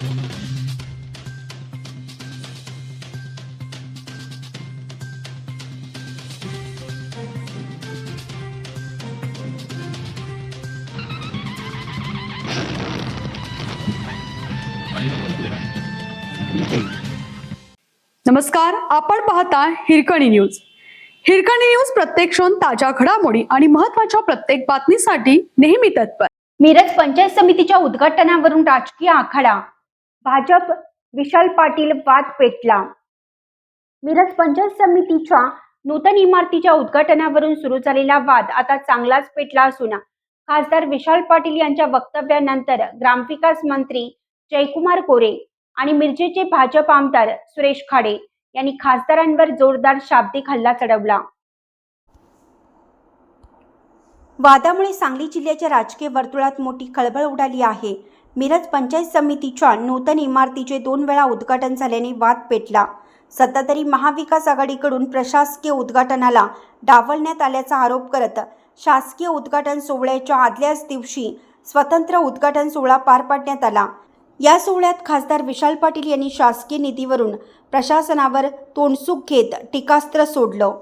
नमस्कार, आपण पाहता हिरकणी न्यूज. हिरकणी न्यूज प्रत्येक क्षण ताज्या घडामोडी आणि महत्त्वाच्या प्रत्येक बातमीसाठी नेहमी तत्पर. मिरज पंचायत समितीच्या उद्घाटनावरून राजकीय आखाडा, भाजप विशाल पाटील वाद पेटला. मिरज पंचायत समितीच्या नूतन इमारतीच्या उद्घाटनावरून सुरू झालेला वाद आता चांगलाच पेटला असून खासदार विशाल पाटील यांच्या वक्तव्यानंतर ग्रामविकास मंत्री जयकुमार गोरे आणि मिरजेचे भाजप आमदार सुरेश खाडे यांनी खासदारांवर जोरदार शाब्दिक हल्ला चढवला. वादामुळे सांगली जिल्ह्याच्या राजकीय वर्तुळात मोठी खळबळ उडाली आहे. मिरज पंचायत समितीच्या नूतन इमारतीचे 2 वेळा उद्घाटन झाल्याने वाद पेटला. सत्ताधारी महाविकास आघाडीकडून प्रशासकीय उद्घाटनाला डावलण्यात आल्याचा आरोप करत शासकीय उद्घाटन सोहळ्याच्या आदल्याच दिवशी स्वतंत्र उद्घाटन सोहळा पार पाडण्यात आला. या सोहळ्यात खासदार विशाल पाटील यांनी शासकीय निधीवरून प्रशासनावर तोंडसुख घेत टीकास्त्र सोडलं.